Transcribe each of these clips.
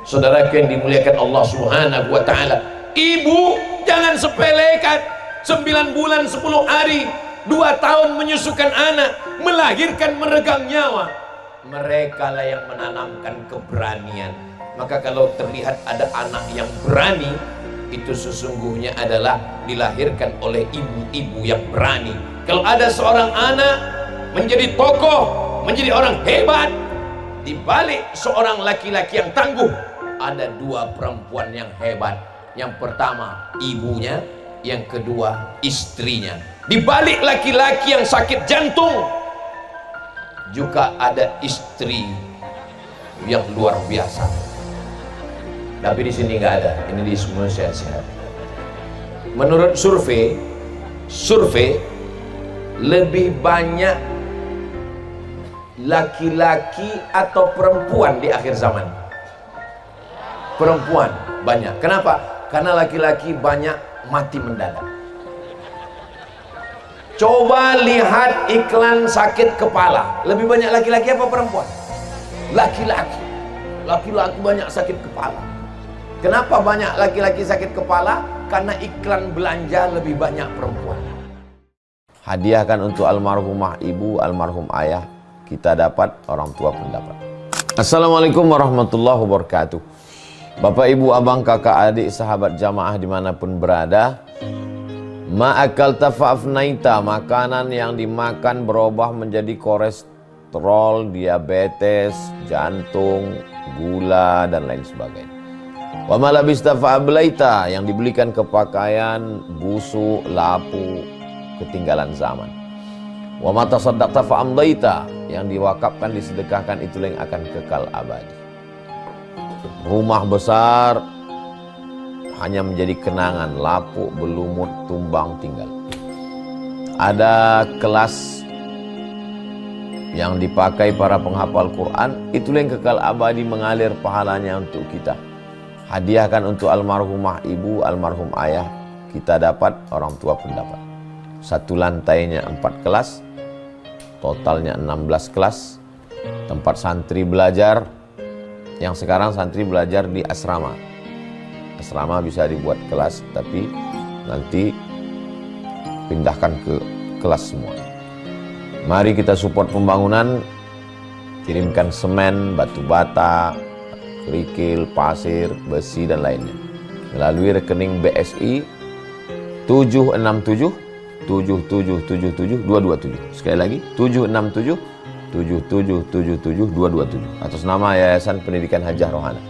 Saudara yang dimuliakan Allah Subhanahu wa ta'ala, ibu jangan sepelekan 9 bulan 10 hari 2 tahun menyusukan anak, melahirkan, meregang nyawa. Mereka lah yang menanamkan keberanian. Maka kalau terlihat ada anak yang berani, itu sesungguhnya adalah dilahirkan oleh ibu-ibu yang berani. Kalau ada seorang anak menjadi tokoh, menjadi orang hebat, di balik seorang laki-laki yang tangguh ada 2 perempuan yang hebat. Yang pertama ibunya, yang kedua istrinya. Di balik laki-laki yang sakit jantung juga ada istri yang luar biasa. Tapi di sini nggak ada, ini di semua sehat-sehat. Menurut survei lebih banyak laki-laki atau perempuan di akhir zaman? Perempuan banyak. Kenapa? Karena laki-laki banyak mati mendadak. Coba lihat iklan sakit kepala, lebih banyak laki-laki apa perempuan? Laki-laki. Laki-laki banyak sakit kepala. Kenapa banyak laki-laki sakit kepala? Karena iklan belanja lebih banyak perempuan. Hadiahkan untuk almarhumah ibu, almarhum ayah, kita dapat, orang tua pun dapat. Assalamualaikum warahmatullahi wabarakatuh. Bapak, ibu, abang, kakak, adik, sahabat jamaah dimanapun berada, ma'akal tafa'afnaita, makanan yang dimakan berubah menjadi kolesterol, diabetes, jantung, gula, dan lain sebagainya. Wa malabista fa'ablaita, yang dibelikan ke pakaian, busuk, lapu, ketinggalan zaman. Wa mata saddaqta fa'amdaita, yang diwakafkan, disedekahkan, itulah yang akan kekal abadi. Rumah besar hanya menjadi kenangan, lapuk, berlumut, tumbang, tinggal. Ada kelas yang dipakai para penghafal Quran, itulah yang kekal abadi, mengalir pahalanya untuk kita. Hadiahkan untuk almarhumah ibu, almarhum ayah, kita dapat, orang tua pun dapat. Satu lantainya 4 kelas, totalnya 16 kelas, tempat santri belajar. Yang sekarang santri belajar di asrama. Asrama bisa dibuat kelas, tapi nanti pindahkan ke kelas semua. Mari kita support pembangunan, kirimkan semen, batu bata, kerikil, pasir, besi, dan lainnya melalui rekening BSI 767 7777 227. Sekali lagi 767 7777 227 atas nama Yayasan Pendidikan Hajah Rohana.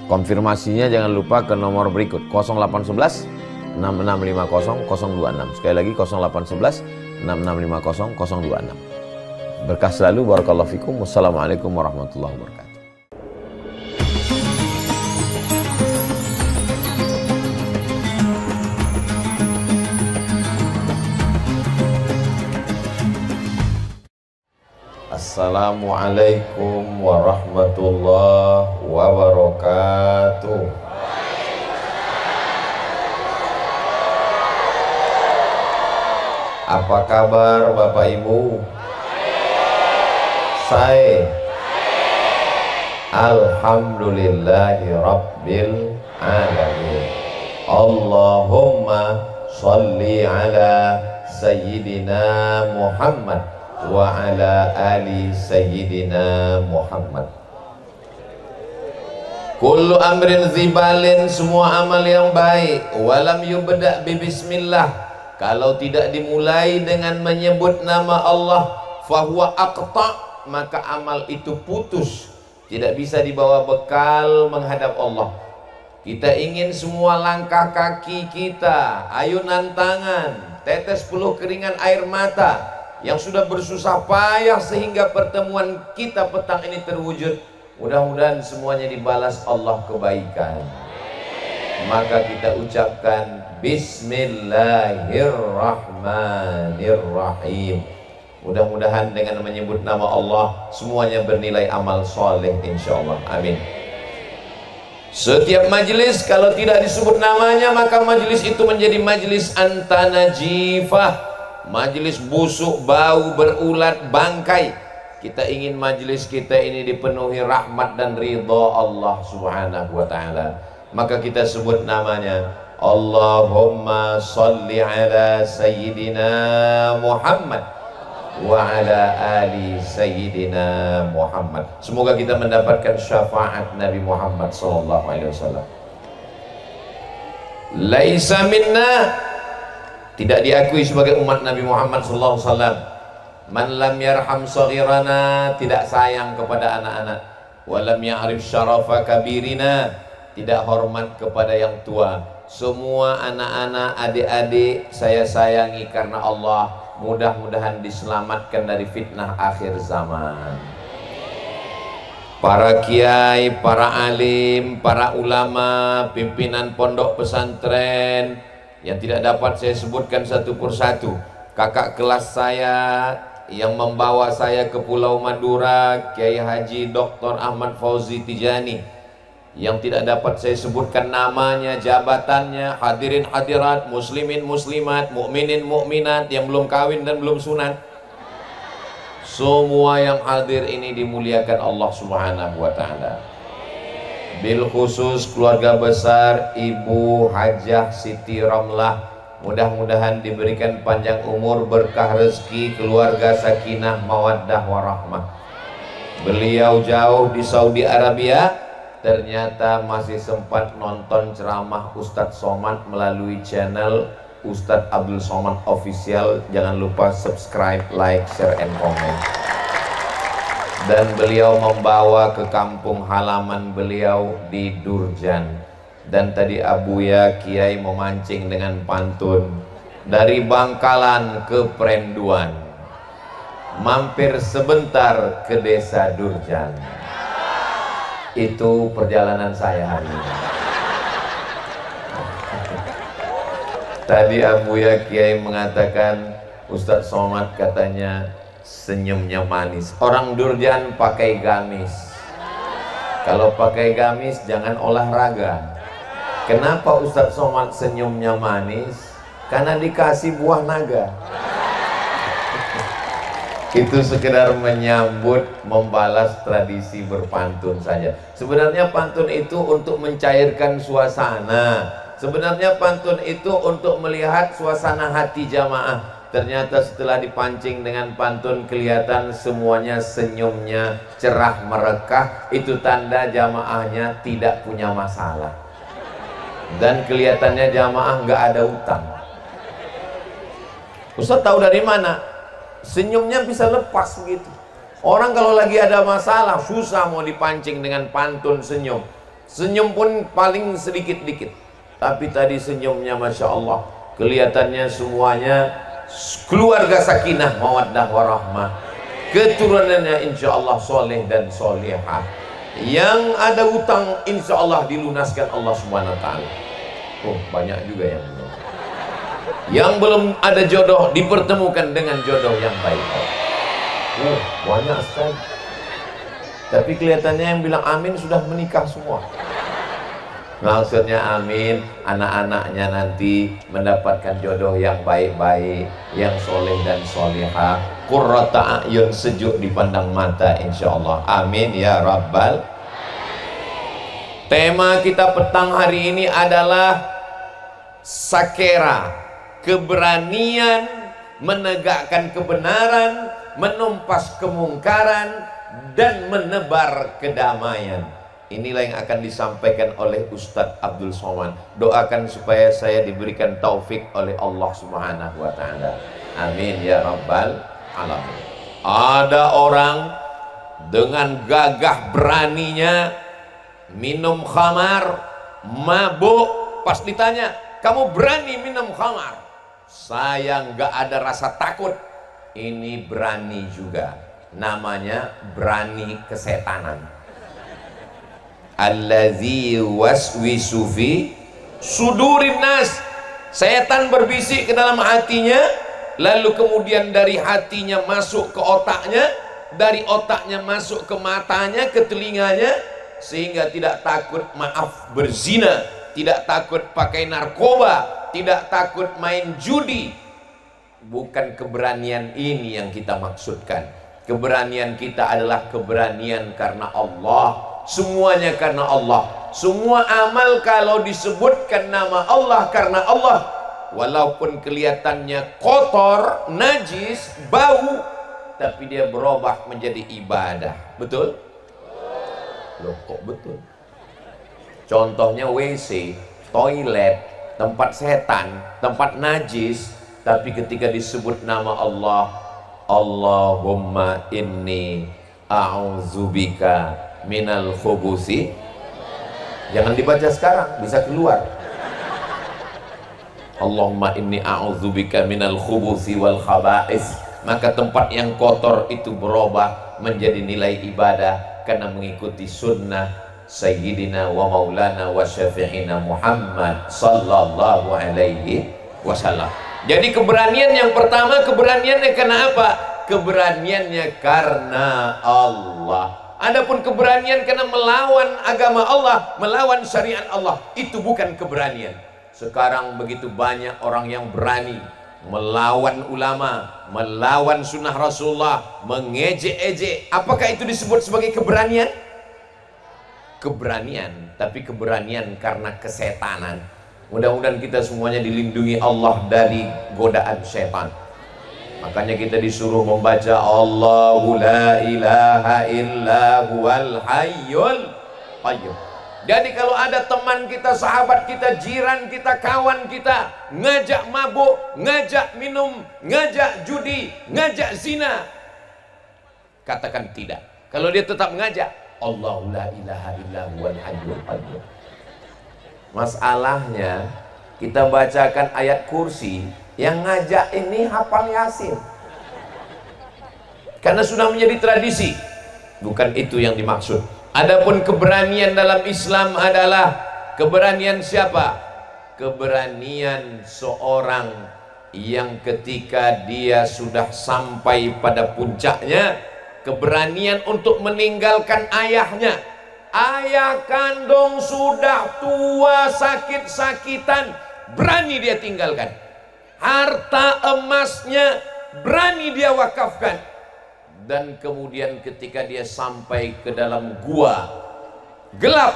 Konfirmasinya jangan lupa ke nomor berikut 0811 6650 026. Sekali lagi 0811 6650 026. Berkah selalu, barakallahu fikum. Wassalamualaikum warahmatullahi wabarakatuh. Assalamualaikum warahmatullahi wabarakatuh. Apa kabar Bapak Ibu? Saya alhamdulillahi rabbil alamin. Allahumma sholli ala sayyidina Muhammad wa ala ali sayyidina Muhammad. Kullu amrin zibalin, semua amal yang baik, walam yubda' bi bismillah, kalau tidak dimulai dengan menyebut nama Allah, fahuwa aqta', maka amal itu putus, tidak bisa dibawa bekal menghadap Allah. Kita ingin semua langkah kaki kita, ayunan tangan, tetes peluh keringan air mata yang sudah bersusah payah sehingga pertemuan kita petang ini terwujud, mudah-mudahan semuanya dibalas Allah kebaikan. Maka kita ucapkan Bismillahirrahmanirrahim. Mudah-mudahan dengan menyebut nama Allah semuanya bernilai amal soleh, insyaallah. Amin. Setiap majelis kalau tidak disebut namanya, maka majelis itu menjadi majelis antanajifah, majelis busuk, bau, berulat, bangkai. Kita ingin majelis kita ini dipenuhi rahmat dan ridha Allah Subhanahu wa taala. Maka kita sebut namanya, Allahumma salli ala sayyidina Muhammad wa ala ali sayyidina Muhammad. Semoga kita mendapatkan syafaat Nabi Muhammad sallallahu alaihi wasallam. Laisa minna, tidak diakui sebagai umat Nabi Muhammad sallallahu alaihi wasallam. Man lam yarham saghirana, tidak sayang kepada anak-anak. Wa lam ya'rif syarafa kabirina, tidak hormat kepada yang tua. Semua anak-anak, adik-adik saya sayangi karena Allah. Mudah-mudahan diselamatkan dari fitnah akhir zaman. Para kiai, para alim, para ulama, pimpinan pondok pesantren yang tidak dapat saya sebutkan satu persatu. Kakak kelas saya yang membawa saya ke Pulau Madura, Kiai Haji Dr. Ahmad Fauzi Tijani, yang tidak dapat saya sebutkan namanya, jabatannya, hadirin hadirat, muslimin muslimat, mukminin mukminat yang belum kawin dan belum sunat. Semua yang hadir ini dimuliakan Allah Subhanahu wa taala. Bil khusus keluarga besar Ibu Hajah Siti Ramlah, mudah-mudahan diberikan panjang umur, berkah rezeki, keluarga sakinah mawaddah warahmah. Beliau jauh di Saudi Arabia, ternyata masih sempat nonton ceramah Ustadz Somad melalui channel Ustadz Abdul Somad Official. Jangan lupa subscribe, like, share, and comment. Dan beliau membawa ke kampung halaman beliau di Durjan. Dan tadi Abuya Kiai memancing dengan pantun, dari Bangkalan ke Prenduan, mampir sebentar ke desa Durjan. Itu perjalanan saya hari ini. Tadi Abuya Kiai mengatakan Ustadz Somad katanya senyumnya manis. Orang Durjan pakai gamis. Kalau pakai gamis jangan olahraga. Kenapa Ustadz Somad senyumnya manis? Karena dikasih buah naga. Itu sekedar menyambut, membalas tradisi berpantun saja. Sebenarnya pantun itu untuk mencairkan suasana. Sebenarnya pantun itu untuk melihat suasana hati jamaah. Ternyata setelah dipancing dengan pantun, kelihatan semuanya senyumnya cerah merekah. Itu tanda jamaahnya tidak punya masalah. Dan kelihatannya jamaah nggak ada utang. Ustaz tahu dari mana? Senyumnya bisa lepas begitu. Orang kalau lagi ada masalah susah mau dipancing dengan pantun senyum. Senyum pun paling sedikit-dikit. Tapi tadi senyumnya Masya Allah, kelihatannya semuanya keluarga sakinah mawaddah warahmah, keturunannya insya Allah soleh dan solehah. Yang ada utang insya Allah dilunaskan Allah Subhanahu wa ta'ala. Oh banyak juga yang belum. Yang belum ada jodoh dipertemukan dengan jodoh yang baik. Oh banyak sekali. Tapi kelihatannya yang bilang amin sudah menikah semua. Maksudnya amin, anak-anaknya nanti mendapatkan jodoh yang baik-baik, yang soleh dan solehah, qurrata a'yun, sejuk dipandang mata insyaallah. Amin ya rabbal. Tema kita petang hari ini adalah sakera, keberanian menegakkan kebenaran, menumpas kemungkaran, dan menebar kedamaian. Inilah yang akan disampaikan oleh Ustadz Abdul Somad. Doakan supaya saya diberikan taufik oleh Allah Subhanahu wa ta'ala. Amin ya rabbal alamin. Ada orang dengan gagah beraninya minum khamar, mabuk. Pas ditanya, kamu berani minum khamar? Saya nggak ada rasa takut. Ini berani juga. Namanya berani kesetanan. Allazi waswisu fi sudurin nas. Setan berbisik ke dalam hatinya, lalu kemudian dari hatinya masuk ke otaknya, dari otaknya masuk ke matanya, ke telinganya, sehingga tidak takut maaf berzina, tidak takut pakai narkoba, tidak takut main judi. Bukan keberanian ini yang kita maksudkan. Keberanian kita adalah keberanian karena Allah. Semuanya karena Allah. Semua amal kalau disebutkan nama Allah, karena Allah, walaupun kelihatannya kotor, najis, bau, tapi dia berubah menjadi ibadah. Betul? Loh, kok betul? Contohnya WC, toilet, tempat setan, tempat najis, tapi ketika disebut nama Allah, Allahumma inni a'udzubika minal khubusi, jangan dibaca sekarang, bisa keluar. Allahumma inni a'udzubika minal khubusi wal khaba'is, maka tempat yang kotor itu berubah menjadi nilai ibadah karena mengikuti sunnah Sayyidina wa maulana wa syafi'ina Muhammad sallallahu alaihi wasallam. Jadi keberanian yang pertama, keberaniannya karena apa? Keberaniannya karena Allah. Adapun keberanian karena melawan agama Allah, melawan syariat Allah, itu bukan keberanian. Sekarang begitu banyak orang yang berani melawan ulama, melawan sunnah Rasulullah, mengejek-ejek. Apakah itu disebut sebagai keberanian? Keberanian, tapi keberanian karena kesetanan. Mudah-mudahan kita semuanya dilindungi Allah dari godaan setan. Makanya kita disuruh membaca Allahu la ilaha illa huwal hayyul qayyum. Jadi kalau ada teman kita, sahabat kita, jiran kita, kawan kita ngajak mabuk, ngajak minum, ngajak judi, ngajak zina, katakan tidak. Kalau dia tetap ngajak, Allahu la ilaha illa huwal hayyul qayyum. Masalahnya kita bacakan ayat kursi, yang ngajak ini hafal Yasin, karena sudah menjadi tradisi. Bukan itu yang dimaksud. Adapun keberanian dalam Islam adalah keberanian siapa? Keberanian seorang yang ketika dia sudah sampai pada puncaknya, keberanian untuk meninggalkan ayahnya. Ayah kandung sudah tua, sakit-sakitan, berani dia tinggalkan. Harta emasnya berani dia wakafkan. Dan kemudian ketika dia sampai ke dalam gua gelap,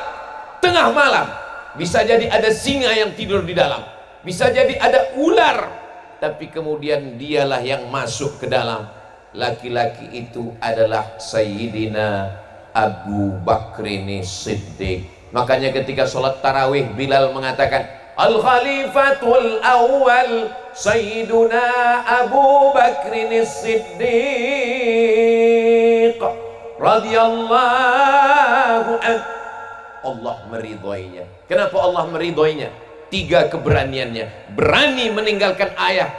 tengah malam, bisa jadi ada singa yang tidur di dalam, bisa jadi ada ular, tapi kemudian dialah yang masuk ke dalam. Laki-laki itu adalah Sayyidina Abu Bakrin Siddiq. Makanya ketika sholat tarawih, Bilal mengatakan, Al-Khalifatul Awwal Sayyiduna Abu Bakrin Siddiq radhiyallahu anhu. Allah meridhoinya. Kenapa Allah meridhoinya? 3 keberaniannya. Berani meninggalkan ayah,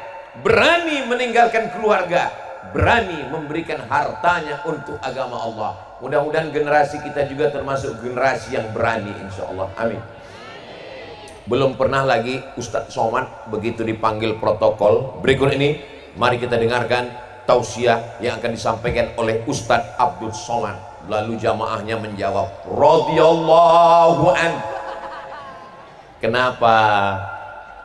berani meninggalkan keluarga, berani memberikan hartanya untuk agama Allah. Mudah-mudahan generasi kita juga termasuk generasi yang berani, insya Allah. Amin. Belum pernah lagi Ustadz Somad begitu dipanggil protokol. Berikut ini mari kita dengarkan tausiah yang akan disampaikan oleh Ustadz Abdul Somad. Lalu jamaahnya menjawab radhiyallahu an. Kenapa?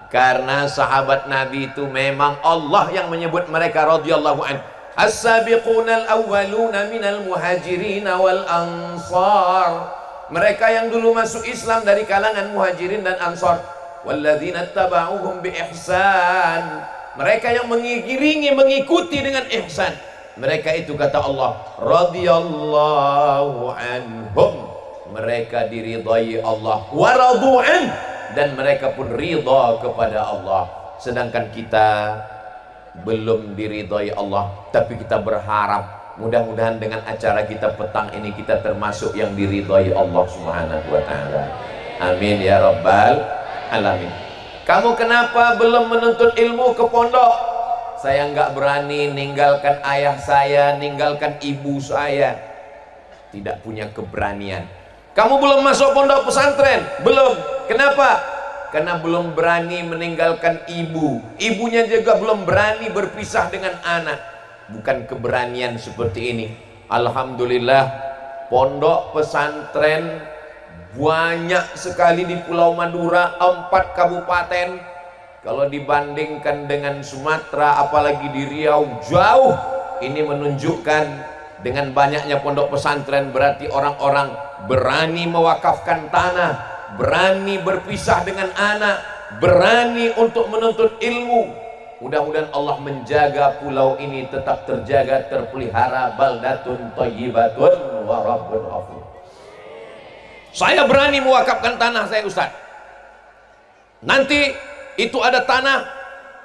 Karena sahabat Nabi itu memang Allah yang menyebut mereka radhiyallahu an. As-sabiqunal awwaluna minal muhajirin wal ansar. Mereka yang dulu masuk Islam dari kalangan muhajirin dan ansar. Walladzina taba'uhum bi ihsan. Mereka yang mengiringi, mengikuti dengan ihsan. Mereka itu kata Allah radhiyallahu anhum. Mereka diridhai Allah wa radu'an, dan mereka pun ridha kepada Allah. Sedangkan kita belum diridhai Allah, tapi kita berharap mudah-mudahan dengan acara kita petang ini kita termasuk yang diridhai Allah Subhanahu wa taala. Amin ya rabbal alamin. Kamu kenapa belum menuntut ilmu ke pondok? Saya nggak berani ninggalkan ayah saya, ninggalkan ibu saya. Tidak punya keberanian. Kamu belum masuk pondok pesantren? Belum. Kenapa? Karena belum berani meninggalkan ibu. Ibunya juga belum berani berpisah dengan anak. Bukan keberanian seperti ini. Alhamdulillah, pondok pesantren banyak sekali di Pulau Madura, 4 kabupaten. Kalau dibandingkan dengan Sumatera, apalagi di Riau, jauh. Ini menunjukkan Dengan banyaknya pondok pesantren berarti orang-orang berani mewakafkan tanah, berani berpisah dengan anak, berani untuk menuntut ilmu. Mudah-mudahan Allah menjaga pulau ini tetap terjaga, terpelihara. Baldatun thayyibatun wa rabbun ghafur. Saya berani mewakafkan tanah saya, Ustaz. Nanti itu ada tanah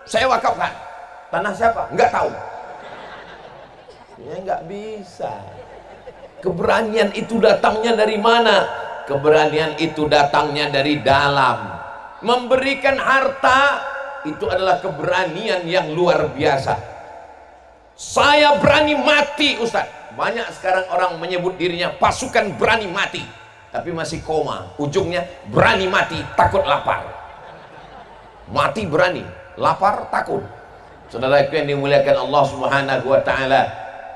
saya wakafkan. Tanah siapa? Enggak tahu. Ya nggak bisa. Keberanian itu datangnya dari mana? Keberanian itu datangnya dari dalam. Memberikan harta itu adalah keberanian yang luar biasa. Saya berani mati, Ustaz. Banyak sekarang orang menyebut dirinya pasukan berani mati, tapi masih koma. Ujungnya berani mati, takut lapar. Mati berani, lapar takut. Saudaraku yang dimuliakan Allah Subhanahu wa taala,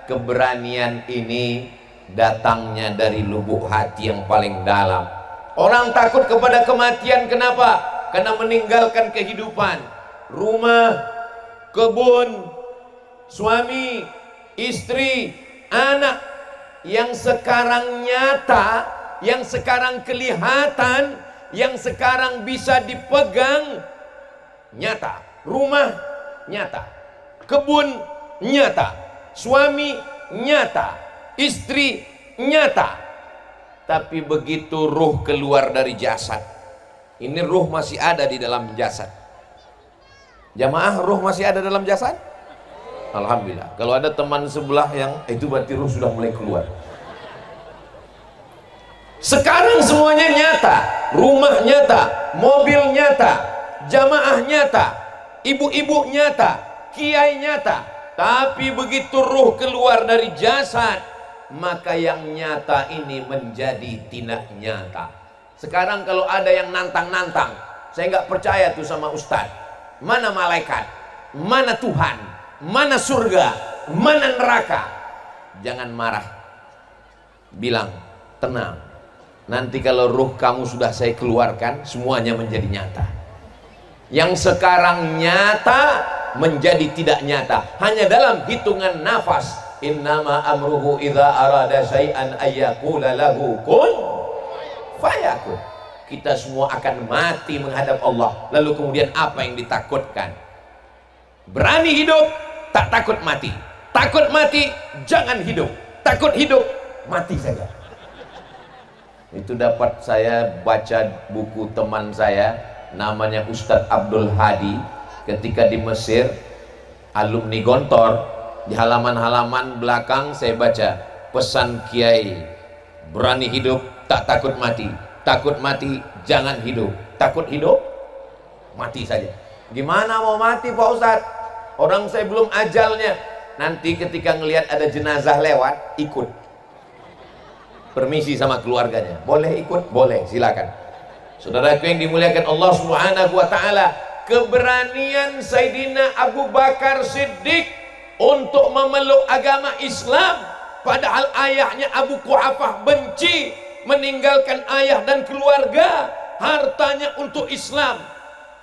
keberanian ini datangnya dari lubuk hati yang paling dalam. Orang takut kepada kematian, kenapa? Karena meninggalkan kehidupan, rumah, kebun, suami, istri, anak yang sekarang nyata, yang sekarang kelihatan, yang sekarang bisa dipegang, nyata. Rumah nyata, kebun nyata, suami nyata, istri nyata. Tapi begitu ruh keluar dari jasad, ini ruh masih ada di dalam jasad. Jamaah, ruh masih ada dalam jasad? Alhamdulillah. Kalau ada teman sebelah yang itu berarti ruh sudah mulai keluar. Sekarang semuanya nyata, rumah nyata, mobil nyata, jamaah nyata, ibu-ibu nyata, kiai nyata. Tapi begitu ruh keluar dari jasad, maka yang nyata ini menjadi tidak nyata. Sekarang kalau ada yang nantang-nantang, saya nggak percaya tuh sama ustadz. Mana malaikat, mana Tuhan, mana surga, mana neraka? Jangan marah, bilang tenang. Nanti kalau ruh kamu sudah saya keluarkan, semuanya menjadi nyata. Yang sekarang nyata menjadi tidak nyata hanya dalam hitungan nafas. Innama amruhu idza arada syai'an ayyaqula lahu kun fayakun. Kita semua akan mati menghadap Allah. Lalu kemudian apa yang ditakutkan? Berani hidup, tak takut mati. Takut mati, jangan hidup. Takut hidup, mati saja. Itu dapat saya baca buku teman saya, namanya Ustadz Abdul Hadi. Ketika di Mesir, alumni Gontor, di halaman-halaman belakang saya baca pesan Kiai, berani hidup, tak takut mati. Takut mati, jangan hidup. Takut hidup, mati saja. Gimana mau mati Pak Ustadz? Orang saya belum ajalnya. Nanti ketika ngelihat ada jenazah lewat, ikut. Permisi sama keluarganya, boleh ikut? Boleh, silakan. Saudaraku yang dimuliakan Allah Subhanahu wa taala, keberanian Sayyidina Abu Bakar Siddiq untuk memeluk agama Islam, padahal ayahnya Abu Quhafah benci, meninggalkan ayah dan keluarga, hartanya untuk Islam.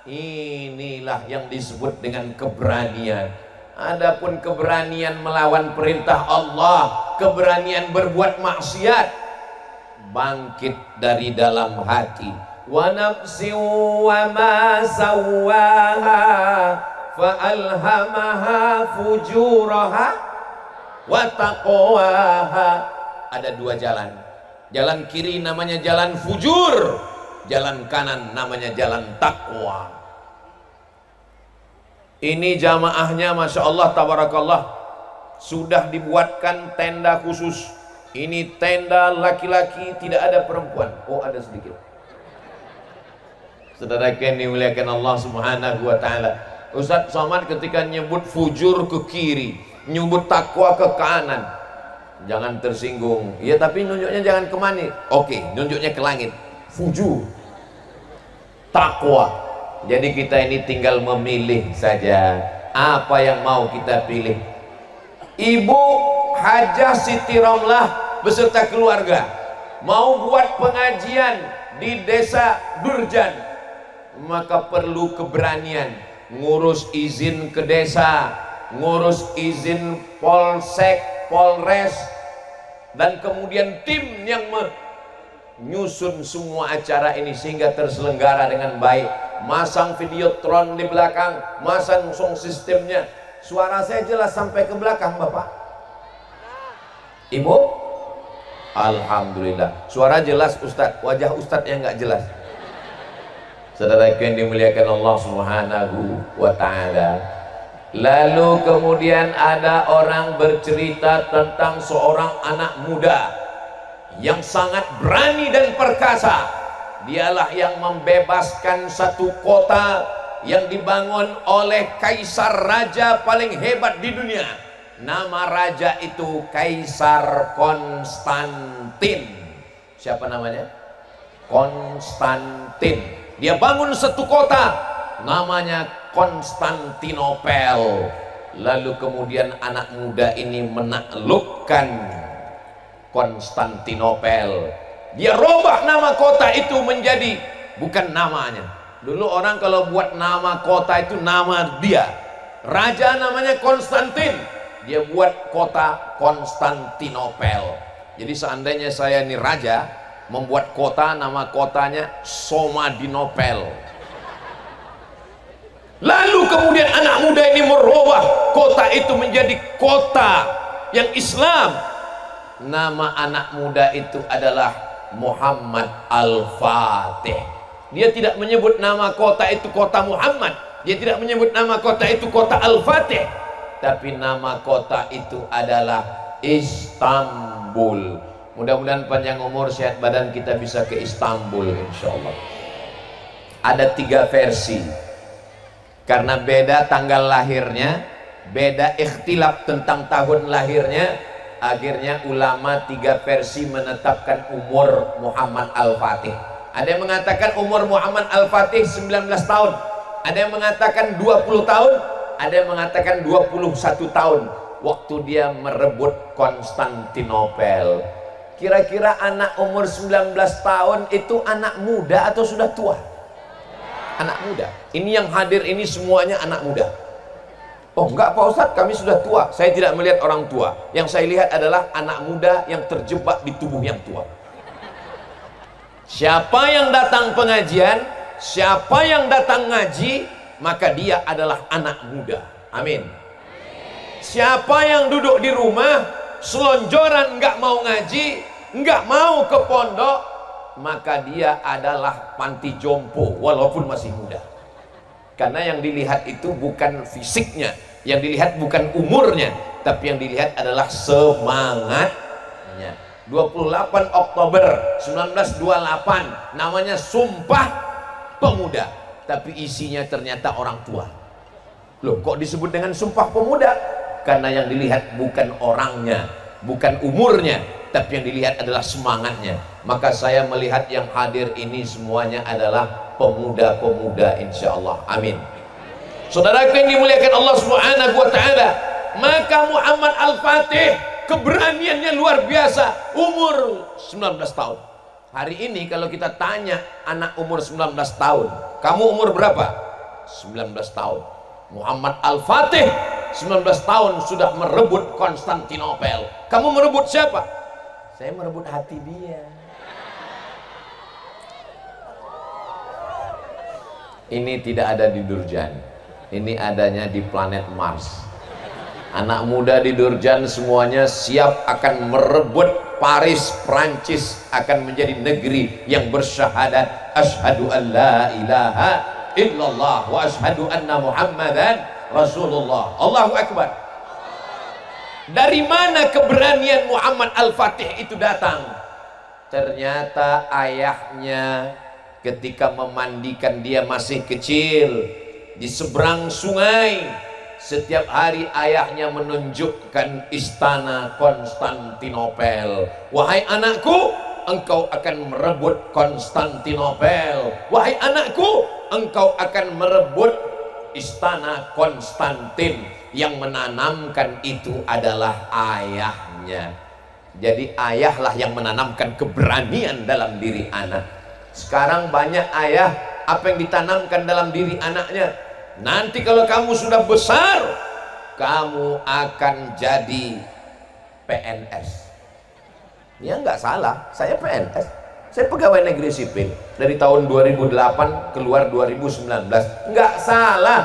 Inilah yang disebut dengan keberanian. Adapun keberanian melawan perintah Allah, keberanian berbuat maksiat, bangkit dari dalam hati. Wa nafsin wa ma sawwaha fa alhamaha fujuraha wa taqwaha. Ada dua jalan. Jalan kiri namanya jalan fujur, jalan kanan namanya jalan takwa. Ini jamaahnya Masya Allah tabarakallah, sudah dibuatkan tenda khusus. Ini tenda laki-laki, tidak ada perempuan. Oh, ada sedikit. Saudara yang dimuliakan Allah Subhanahu wa taala, Ustaz Somad ketika nyebut fujur ke kiri, nyebut takwa ke kanan, jangan tersinggung. Ya tapi nunjuknya jangan ke mana? Oke, nunjuknya ke langit. Fujur, takwa. Jadi kita ini tinggal memilih saja apa yang mau kita pilih. Ibu Hajah Siti Romlah beserta keluarga mau buat pengajian di desa Durjan, maka perlu keberanian ngurus izin ke desa, ngurus izin polsek, polres, dan kemudian tim yang menyusun semua acara ini sehingga terselenggara dengan baik. Masang videotron di belakang, masang sound sistemnya. Suara saya jelas sampai ke belakang, Bapak? Ibu? Alhamdulillah. Suara jelas, Ustadz. Wajah Ustadz yang nggak jelas. Saudara yang dimuliakan Allah Subhanahu wa ta'ala. Lalu kemudian ada orang bercerita tentang seorang anak muda yang sangat berani dan perkasa. Dialah yang membebaskan satu kota yang dibangun oleh kaisar raja paling hebat di dunia. Nama raja itu Kaisar Konstantin. Siapa namanya? Konstantin. Dia bangun satu kota namanya Konstantinopel. Lalu kemudian anak muda ini menaklukkan Konstantinopel. Dia robah nama kota itu menjadi bukan namanya. Dulu orang kalau buat nama kota itu nama dia. Raja namanya Konstantin, dia buat kota Konstantinopel. Jadi seandainya saya ini raja membuat kota, nama kotanya Somadinopel. Lalu kemudian anak muda ini merubah kota itu menjadi kota yang Islam. Nama anak muda itu adalah Muhammad Al-Fatih. Dia tidak menyebut nama kota itu kota Muhammad, dia tidak menyebut nama kota itu kota Al-Fatih, tapi nama kota itu adalah Istanbul. Mudah-mudahan panjang umur, sehat badan, kita bisa ke Istanbul insyaallah. Ada 3 versi karena beda tanggal lahirnya, beda ikhtilaf tentang tahun lahirnya. Akhirnya ulama 3 versi menetapkan umur Muhammad Al-Fatih. Ada yang mengatakan umur Muhammad Al-Fatih 19 tahun, ada yang mengatakan 20 tahun, ada yang mengatakan 21 tahun waktu dia merebut Konstantinopel. Kira-kira anak umur 19 tahun itu anak muda atau sudah tua? Anak muda. Ini yang hadir ini semuanya anak muda. Oh enggak Pak Ustadz, kami sudah tua. Saya tidak melihat orang tua. Yang saya lihat adalah anak muda yang terjebak di tubuh yang tua. Siapa yang datang pengajian, siapa yang datang ngaji, maka dia adalah anak muda. Amin. Siapa yang duduk di rumah selonjoran, enggak mau ngaji, enggak mau ke pondok, maka dia adalah panti jompo walaupun masih muda. Karena yang dilihat itu bukan fisiknya, yang dilihat bukan umurnya, tapi yang dilihat adalah semangatnya. 28 Oktober 1928 namanya Sumpah Pemuda, tapi isinya ternyata orang tua. Loh, kok disebut dengan Sumpah Pemuda? Karena yang dilihat bukan orangnya, bukan umurnya, tapi yang dilihat adalah semangatnya. Maka saya melihat yang hadir ini semuanya adalah pemuda-pemuda insyaallah. Amin. Saudaraku yang dimuliakan Allah Subhanahu wa ta'ala, maka Muhammad Al-Fatih keberaniannya luar biasa, umur 19 tahun. Hari ini kalau kita tanya anak umur 19 tahun, kamu umur berapa? 19 tahun. Muhammad Al-Fatih 19 tahun sudah merebut Konstantinopel. Kamu merebut siapa? Saya merebut hati dia. Ini tidak ada di Durjan, ini adanya di planet Mars. Anak muda di Durjan semuanya siap akan merebut Paris, Prancis akan menjadi negeri yang bersyahadat asyhadu an la ilaha illallah wa asyhadu anna Muhammadan Rasulullah. Allahu Akbar. Dari mana keberanian Muhammad Al-Fatih itu datang? Ternyata ayahnya ketika memandikan dia masih kecil di seberang sungai, setiap hari ayahnya menunjukkan istana Konstantinopel. Wahai anakku, engkau akan merebut Konstantinopel. Wahai anakku, engkau akan merebut istana Konstantin. Yang menanamkan itu adalah ayahnya. Jadi ayahlah yang menanamkan keberanian dalam diri anak. Sekarang banyak ayah, apa yang ditanamkan dalam diri anaknya? Nanti kalau kamu sudah besar, kamu akan jadi PNS. Ya nggak salah, saya PNS, saya pegawai negeri sipil dari tahun 2008 keluar 2019, nggak salah.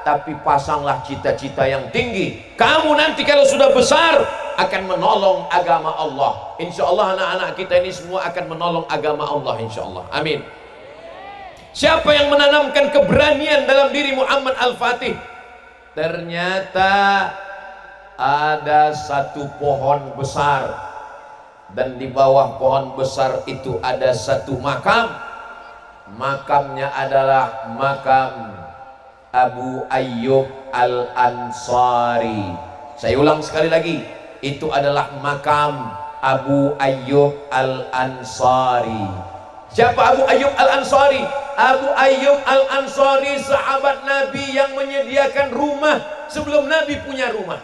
Tapi pasanglah cita-cita yang tinggi. Kamu nanti kalau sudah besar akan menolong agama Allah. Insya Allah anak-anak kita ini semua akan menolong agama Allah, insya Allah. Amin. Siapa yang menanamkan keberanian dalam diri Muhammad Al-Fatih? Ternyata ada satu pohon besar, dan di bawah pohon besar itu ada satu makam. Makamnya adalah makam Abu Ayyub Al-Ansari. Saya ulang sekali lagi, itu adalah makam Abu Ayyub Al-Ansari. Siapa Abu Ayyub Al-Ansari? Abu Ayyub Al-Ansari sahabat Nabi yang menyediakan rumah sebelum Nabi punya rumah.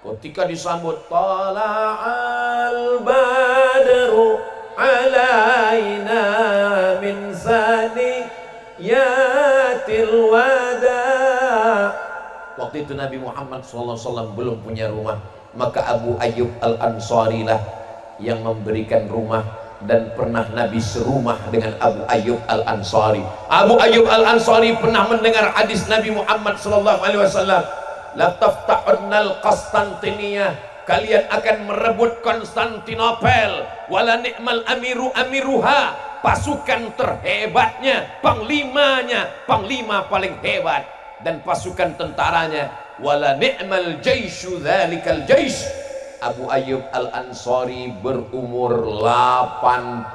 Ketika disambut tala'al badru alaina min saniyatil wada. Waktu itu Nabi Muhammad SAW belum punya rumah, maka Abu Ayyub Al-Ansari lah yang memberikan rumah, dan pernah Nabi serumah dengan Abu Ayyub Al-Ansari. Abu Ayyub Al-Ansari pernah mendengar hadis Nabi Muhammad SAW, la taftahunal Konstantiniyah, kalian akan merebut Konstantinopel, wala ni'mal amiru amiruha, pasukan terhebatnya, panglimanya, panglima paling hebat, dan pasukan tentaranya, wala ni'mal jaisyu dzalikal jais. Abu Ayyub Al-Ansari berumur 80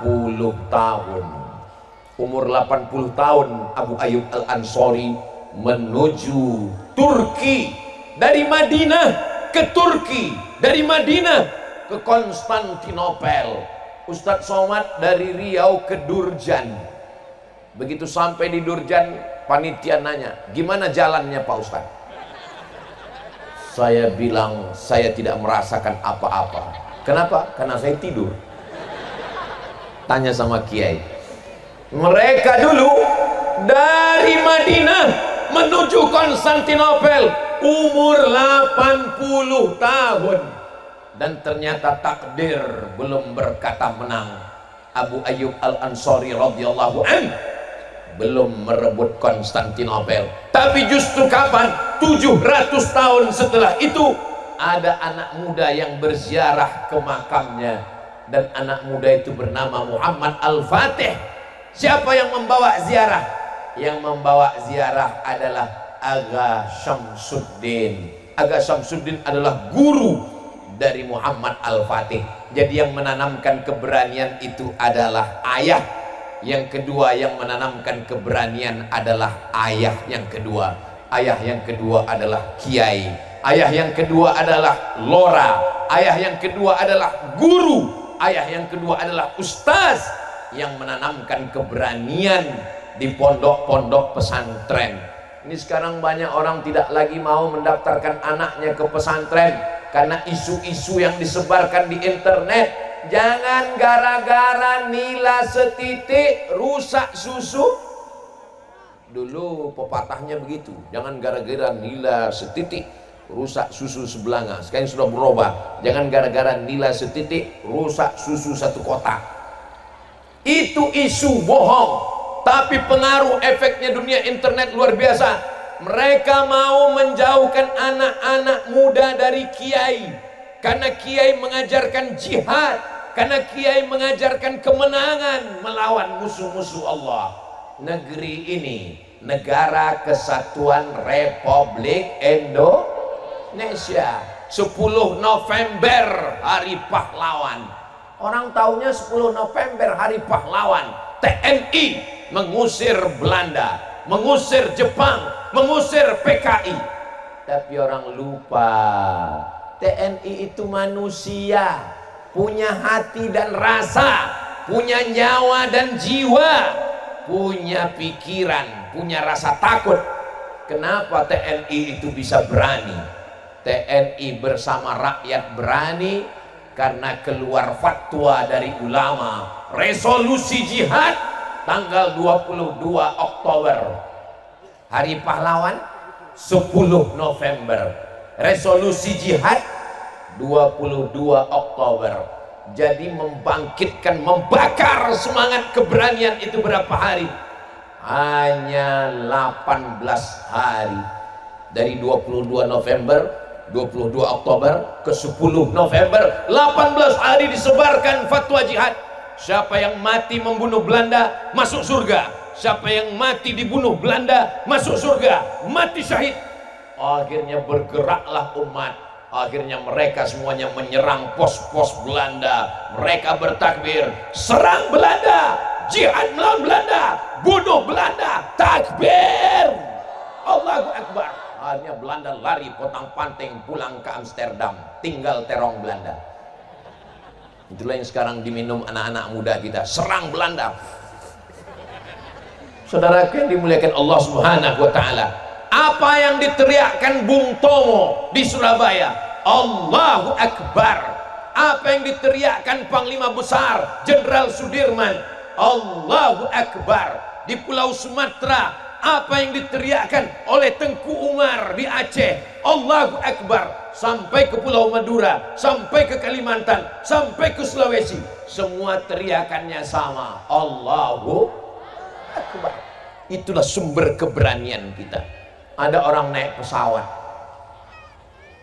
tahun. Umur 80 tahun Abu Ayyub Al-Ansari menuju Turki. Dari Madinah ke Turki, dari Madinah ke Konstantinopel. Ustadz Somad dari Riau ke Durjan. Begitu sampai di Durjan, panitia nanya, gimana jalannya Pak Ustadz? Saya bilang, saya tidak merasakan apa-apa. Kenapa? Karena saya tidur. Tanya sama Kiai. Mereka dulu dari Madinah menuju Konstantinopel umur 80 tahun. Dan ternyata takdir belum berkata menang. Abu Ayyub Al-Ansari radhiyallahu anhu belum merebut Konstantinopel. Tapi justru kapan? 700 tahun setelah itu ada anak muda yang berziarah ke makamnya, dan anak muda itu bernama Muhammad Al-Fatih. Siapa yang membawa ziarah? Yang membawa ziarah adalah Aga Syamsuddin. Aga Syamsuddin adalah guru dari Muhammad Al-Fatih. Jadi yang menanamkan keberanian itu adalah ayah. Yang kedua yang menanamkan keberanian adalah ayah yang kedua. Ayah yang kedua adalah kiai. Ayah yang kedua adalah lora. Ayah yang kedua adalah guru. Ayah yang kedua adalah ustaz yang menanamkan keberanian di pondok-pondok pesantren. Ini sekarang banyak orang tidak lagi mau mendaftarkan anaknya ke pesantren karena isu-isu yang disebarkan di internet. Jangan gara-gara nila setitik rusak susu. Dulu pepatahnya begitu, jangan gara-gara nila setitik rusak susu sebelanga. Sekarang sudah berubah, jangan gara-gara nila setitik rusak susu satu kotak. Itu isu bohong, tapi pengaruh efeknya dunia internet luar biasa. Mereka mau menjauhkan anak-anak muda dari kiai, karena kiai mengajarkan jihad, karena kiai mengajarkan kemenangan melawan musuh-musuh Allah. Negeri ini Negara Kesatuan Republik Indonesia. 10 November Hari Pahlawan. Orang taunya 10 November Hari Pahlawan. TNI mengusir Belanda, mengusir Jepang, mengusir PKI. Tapi orang lupa, TNI itu manusia, punya hati dan rasa, punya nyawa dan jiwa, punya pikiran, punya rasa takut. Kenapa TNI itu bisa berani? TNI bersama rakyat berani karena keluar fatwa dari ulama, resolusi jihad tanggal 22 Oktober, Hari Pahlawan 10 November, resolusi jihad 22 Oktober. Jadi membangkitkan, membakar semangat keberanian itu berapa hari? Hanya 18 hari. Dari 22 November, 22 Oktober ke 10 November, 18 hari disebarkan fatwa jihad. Siapa yang mati membunuh Belanda masuk surga. Siapa yang mati dibunuh Belanda masuk surga, mati syahid. Akhirnya bergeraklah umat. Akhirnya mereka semuanya menyerang pos-pos Belanda. Mereka bertakbir, serang Belanda, jihad melawan Belanda, bunuh Belanda, takbir, Allahu Akbar. Akhirnya Belanda lari potang-panting pulang ke Amsterdam, tinggal terong Belanda. Itulah yang sekarang diminum anak-anak muda kita, serang Belanda. Saudara yang dimuliakan Allah Subhanahu wa taala, apa yang diteriakkan Bung Tomo di Surabaya? Allahu Akbar. Apa yang diteriakkan Panglima Besar Jenderal Sudirman? Allahu Akbar. Di Pulau Sumatera, apa yang diteriakkan oleh Tengku Umar di Aceh? Allahu Akbar. Sampai ke Pulau Madura, sampai ke Kalimantan, sampai ke Sulawesi, semua teriakannya sama, Allahu Akbar. Itulah sumber keberanian kita. Ada orang naik pesawat,